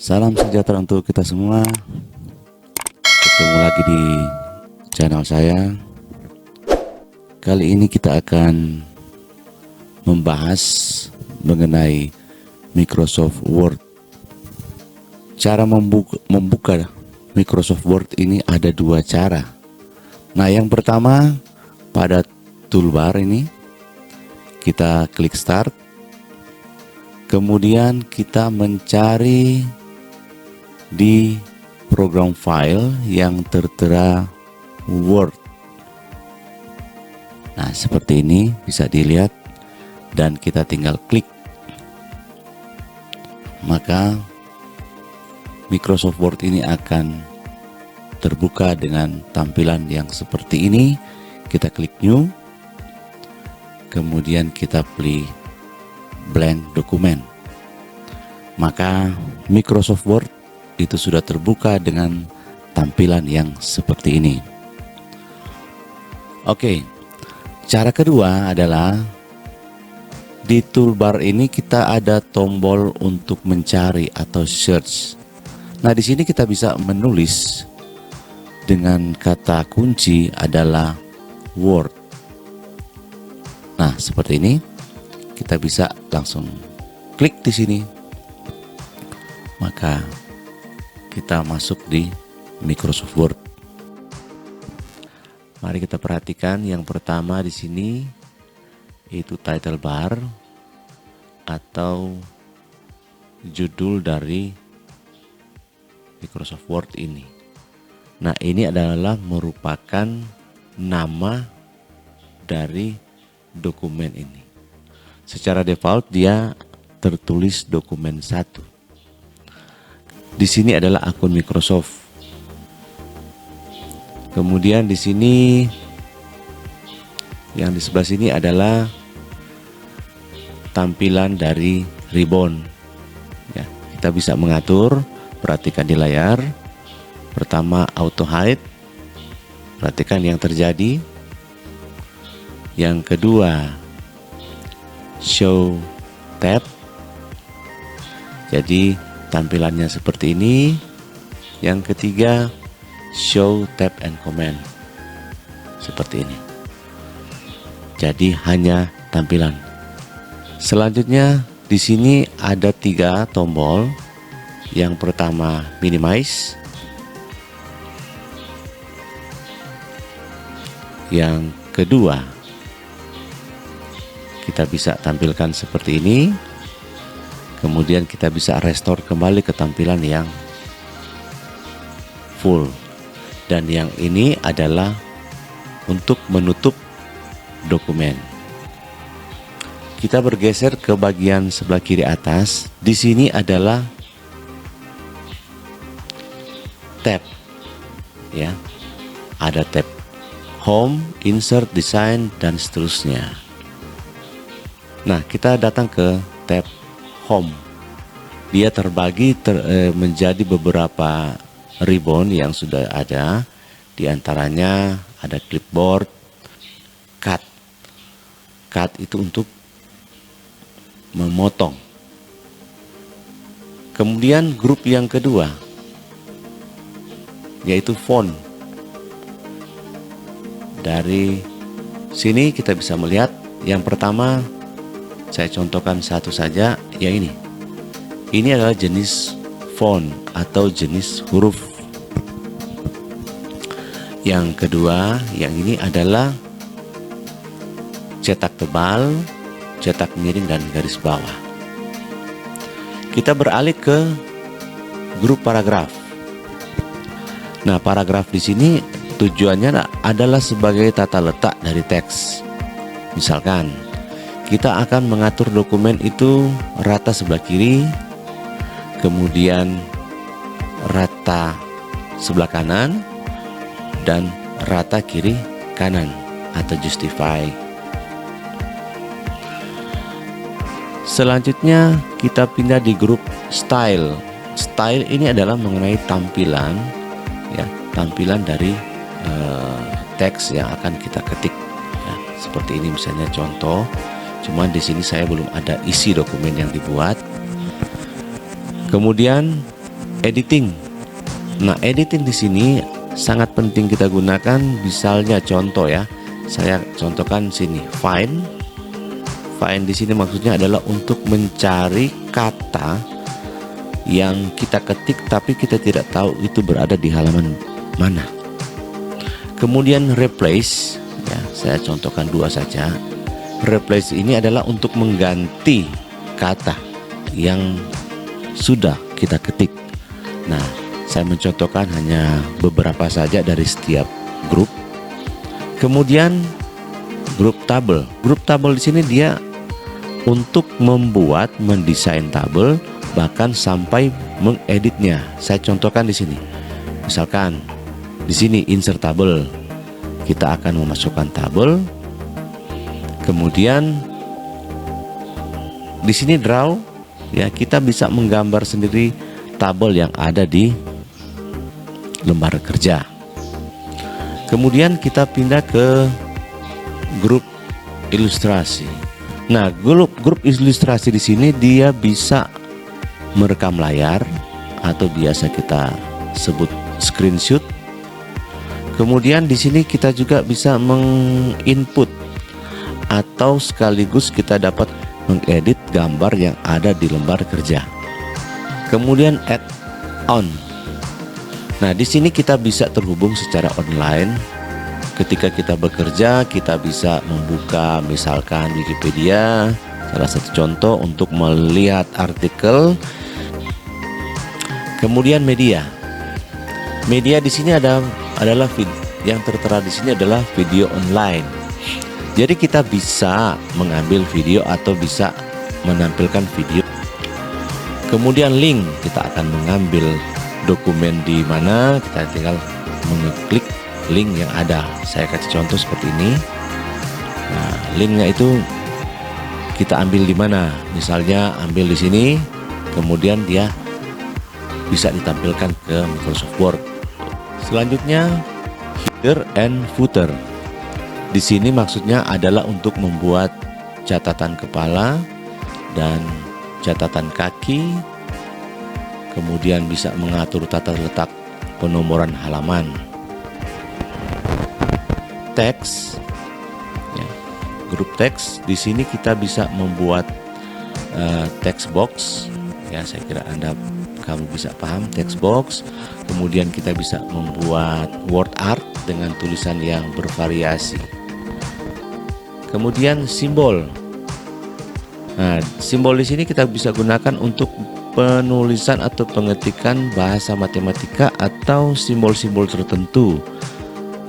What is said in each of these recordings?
Salam sejahtera untuk kita semua. Ketemu lagi di channel saya. Kali ini kita akan membahas mengenai Microsoft Word. Cara membuka Microsoft Word ini ada dua cara. Nah, yang pertama pada toolbar ini kita klik start. Kemudian kita mencari di program file yang tertera Word. Nah, seperti ini bisa dilihat dan kita tinggal klik. Maka Microsoft Word ini akan terbuka dengan tampilan yang seperti ini. Kita klik new. Kemudian kita pilih blank dokumen. Maka Microsoft Word itu sudah terbuka dengan tampilan yang seperti ini. Oke, cara kedua adalah di toolbar ini kita ada tombol untuk mencari atau search. Nah, di sini kita bisa menulis dengan kata kunci adalah Word. Nah, seperti ini kita bisa langsung klik di sini. Maka kita masuk di Microsoft Word. Mari kita perhatikan yang pertama di sini itu title bar atau judul dari Microsoft Word ini. Nah, ini adalah merupakan nama dari dokumen ini. Secara default dia tertulis dokumen 1. Di sini adalah akun Microsoft. Kemudian di sini yang di sebelah sini adalah tampilan dari ribbon. Ya, kita bisa mengatur. Perhatikan di layar. Pertama auto hide. Perhatikan yang terjadi. Yang kedua show tab. Jadi tampilannya seperti ini. Yang ketiga show tab and command seperti ini. Jadi hanya tampilan. Selanjutnya di sini ada 3 tombol. Yang pertama minimize. Yang kedua kita bisa tampilkan seperti ini. Kemudian kita bisa restore kembali ke tampilan yang full. Dan yang ini adalah untuk menutup dokumen. Kita bergeser ke bagian sebelah kiri atas. Di sini adalah tab. Ya. Ada tab Home, Insert, Design dan seterusnya. Nah, kita datang ke tab Home. Dia terbagi menjadi beberapa ribbon yang sudah ada. Di antaranya ada clipboard, cut. Cut itu untuk memotong. Kemudian grup yang kedua yaitu font. Dari sini kita bisa melihat yang pertama, saya contohkan satu saja, yang ini. Ini adalah jenis font atau jenis huruf. Yang kedua, yang ini adalah cetak tebal, cetak miring dan garis bawah. Kita beralih ke grup paragraf. Nah, paragraf di sini tujuannya adalah sebagai tata letak dari teks. Misalkan kita akan mengatur dokumen itu rata sebelah kiri, kemudian rata sebelah kanan, dan rata kiri kanan atau justify. Selanjutnya kita pindah di grup style. Style ini adalah mengenai tampilan, ya, tampilan dari teks yang akan kita ketik. Ya, seperti ini misalnya contoh. Cuman di sini saya belum ada isi dokumen yang dibuat. Kemudian editing. Nah, editing di sini sangat penting kita gunakan. Misalnya contoh ya, saya contohkan sini, find di sini maksudnya adalah untuk mencari kata yang kita ketik tapi kita tidak tahu itu berada di halaman mana. Kemudian replace, ya saya contohkan 2 saja. Replace ini adalah untuk mengganti kata yang sudah kita ketik. Nah, saya mencontohkan hanya beberapa saja dari setiap grup. Kemudian grup tabel. Grup tabel di sini dia untuk membuat, mendesain tabel, bahkan sampai mengeditnya. Saya contohkan di sini. Misalkan di sini insert tabel. Kita akan memasukkan tabel. Kemudian di sini draw, ya kita bisa menggambar sendiri tabel yang ada di lembar kerja. Kemudian kita pindah ke grup ilustrasi. Nah, grup ilustrasi di sini dia bisa merekam layar atau biasa kita sebut screenshot. Kemudian di sini kita juga bisa menginput atau sekaligus kita dapat mengedit gambar yang ada di lembar kerja. Kemudian add on. Nah, di sini kita bisa terhubung secara online. Ketika kita bekerja, kita bisa membuka misalkan Wikipedia, salah satu contoh untuk melihat artikel. Kemudian media. Media di sini adalah yang tertera di sini adalah video online. Jadi kita bisa mengambil video atau bisa menampilkan video. Kemudian link, kita akan mengambil dokumen di mana, kita tinggal mengeklik link yang ada. Saya kasih contoh seperti ini. Nah, linknya itu kita ambil di mana? Misalnya ambil di sini, kemudian dia bisa ditampilkan ke Microsoft Word. Selanjutnya header and footer. Di sini maksudnya adalah untuk membuat catatan kepala dan catatan kaki. Kemudian bisa mengatur tata letak penomoran halaman. Teks, ya, grup teks. Di sini kita bisa membuat text box. Ya, saya kira kamu bisa paham text box. Kemudian kita bisa membuat word art dengan tulisan yang bervariasi. Kemudian simbol. Nah, simbol di sini kita bisa gunakan untuk penulisan atau pengetikan bahasa matematika atau simbol-simbol tertentu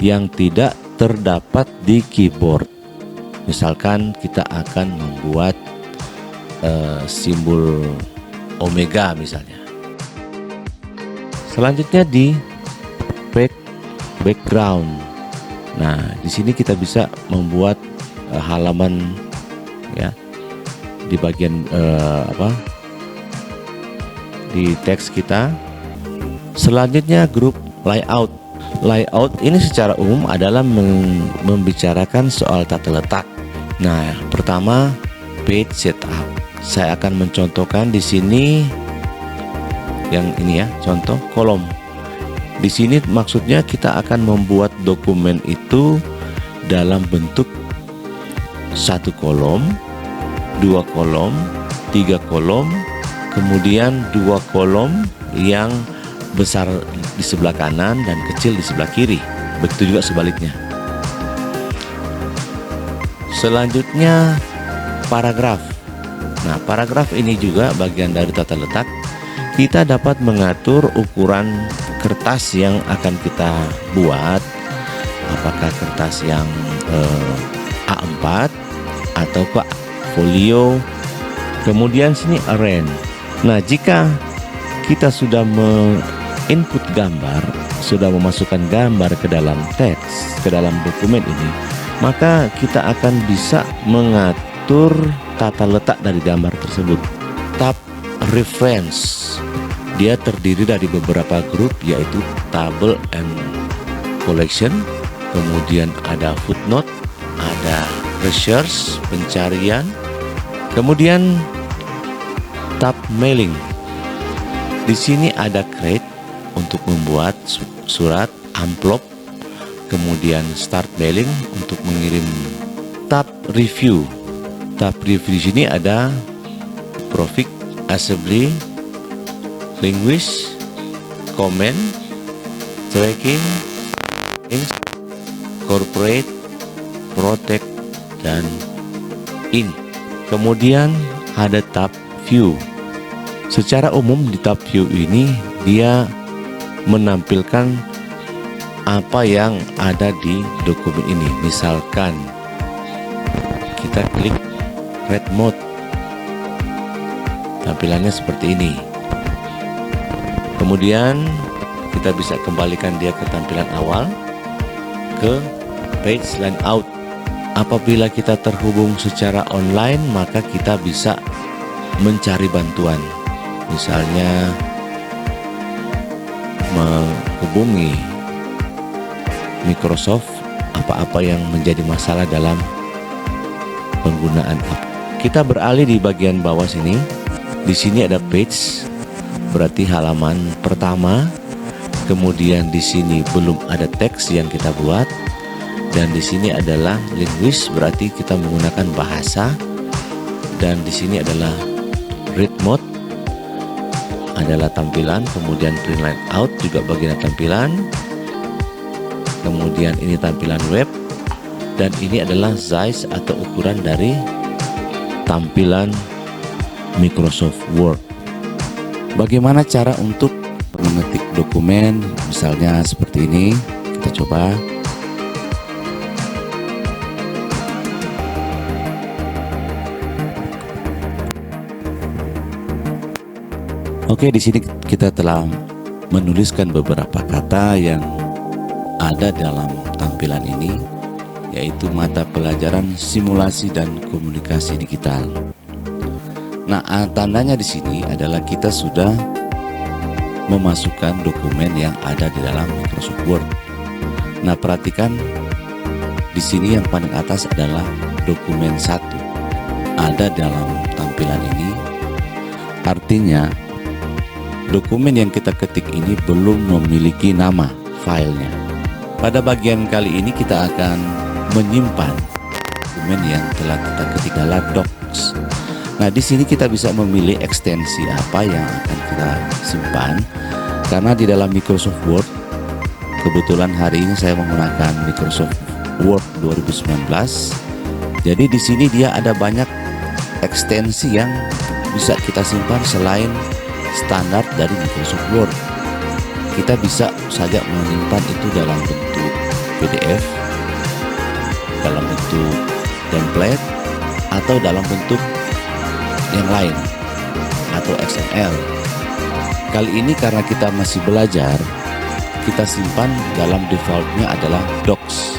yang tidak terdapat di keyboard. Misalkan kita akan membuat simbol omega misalnya. Selanjutnya di background. Nah, di sini kita bisa membuat halaman ya di bagian di teks kita. Selanjutnya grup layout. Layout ini secara umum adalah membicarakan soal tata letak. Nah, pertama page setup. Saya akan mencontohkan di sini yang ini ya, contoh kolom. Di sini maksudnya kita akan membuat dokumen itu dalam bentuk 1 kolom, 2 kolom, 3 kolom, kemudian 2 kolom yang besar di sebelah kanan dan kecil di sebelah kiri. Begitu juga sebaliknya. Selanjutnya paragraf. Nah, paragraf ini juga bagian dari tata letak. Kita dapat mengatur ukuran kertas yang akan kita buat, apakah kertas yang A4 atau folio. Kemudian sini arrange. Nah, jika kita sudah input gambar, sudah memasukkan gambar ke dalam teks, ke dalam dokumen ini, maka kita akan bisa mengatur tata letak dari gambar tersebut. Tab reference, dia terdiri dari beberapa grup, yaitu table and collection, kemudian ada footnote, ada research, pencarian, kemudian tab mailing. Di sini ada create untuk membuat surat, amplop, kemudian start mailing untuk mengirim. Tab review. Tab review di sini ada profit, assembly, language, comment, tracking, corporate, protect, dan in. Kemudian ada tab view. Secara umum di tab view ini dia menampilkan apa yang ada di dokumen ini. Misalkan kita klik read mode, tampilannya seperti ini. Kemudian kita bisa kembalikan dia ke tampilan awal, ke page layout. Apabila kita terhubung secara online, maka kita bisa mencari bantuan. Misalnya menghubungi Microsoft apa-apa yang menjadi masalah dalam penggunaan app. Kita beralih di bagian bawah sini. Di sini ada page, berarti halaman pertama. Kemudian di sini belum ada teks yang kita buat. Dan di sini adalah language, berarti kita menggunakan bahasa. Dan di sini adalah read mode, adalah tampilan. Kemudian print layout juga bagian tampilan. Kemudian ini tampilan web. Dan ini adalah size atau ukuran dari tampilan Microsoft Word. Bagaimana cara untuk mengetik dokumen? Misalnya seperti ini. Kita coba. Oke, di sini kita telah menuliskan beberapa kata yang ada dalam tampilan ini, yaitu mata pelajaran simulasi dan komunikasi digital. Nah, tandanya di sini adalah kita sudah memasukkan dokumen yang ada di dalam Microsoft Word. Nah, perhatikan di sini yang paling atas adalah dokumen 1 ada dalam tampilan ini. Artinya dokumen yang kita ketik ini belum memiliki nama filenya. Pada bagian kali ini kita akan menyimpan dokumen yang telah kita ketik dalam Docs. Nah, di sini kita bisa memilih ekstensi apa yang akan kita simpan. Karena di dalam Microsoft Word, kebetulan hari ini saya menggunakan Microsoft Word 2019. Jadi di sini dia ada banyak ekstensi yang bisa kita simpan selain standar dari Microsoft Word. Kita bisa saja menyimpan itu dalam bentuk PDF, dalam bentuk template, atau dalam bentuk yang lain, atau XML. Kali ini karena kita masih belajar, kita simpan dalam defaultnya adalah Docs.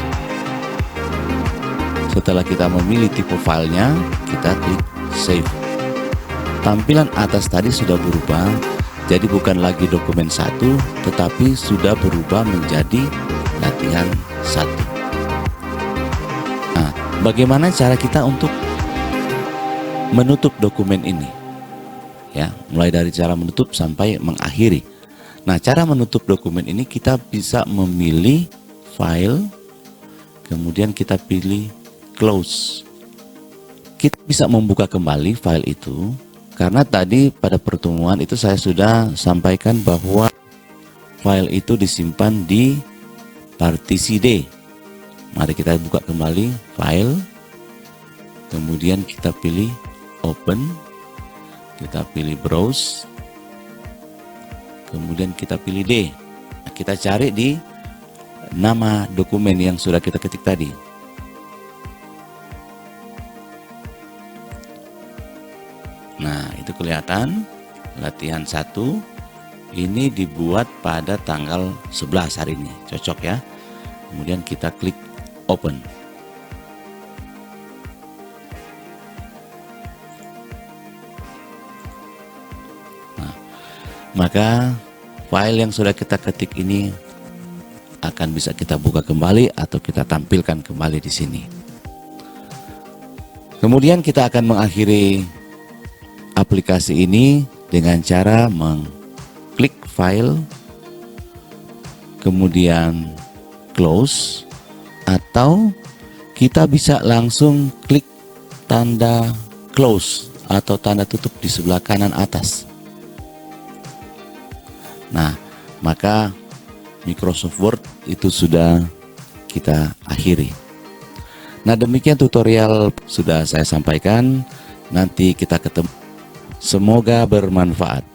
Setelah kita memilih tipe filenya, kita klik Save. Tampilan atas tadi sudah berubah, jadi bukan lagi dokumen 1, tetapi sudah berubah menjadi latihan 1. Nah, bagaimana cara kita untuk menutup dokumen ini? Ya, mulai dari cara menutup sampai mengakhiri. Nah, cara menutup dokumen ini kita bisa memilih file, kemudian kita pilih close. Kita bisa membuka kembali file itu. Karena tadi pada pertemuan itu saya sudah sampaikan bahwa file itu disimpan di partisi D. Mari kita buka kembali file, kemudian kita pilih open, kita pilih browse, kemudian kita pilih D. Kita cari di nama dokumen yang sudah kita ketik tadi. Nah, itu kelihatan latihan 1 ini dibuat pada tanggal 11 hari ini. Cocok ya. Kemudian kita klik open. Nah, maka file yang sudah kita ketik ini akan bisa kita buka kembali atau kita tampilkan kembali di sini. Kemudian kita akan mengakhiri aplikasi ini dengan cara file, kemudian close, atau kita bisa langsung klik tanda close atau tanda tutup di sebelah kanan atas. Nah, maka Microsoft Word itu sudah kita akhiri. Nah, demikian tutorial sudah saya sampaikan. Nanti kita ketemu. Semoga bermanfaat.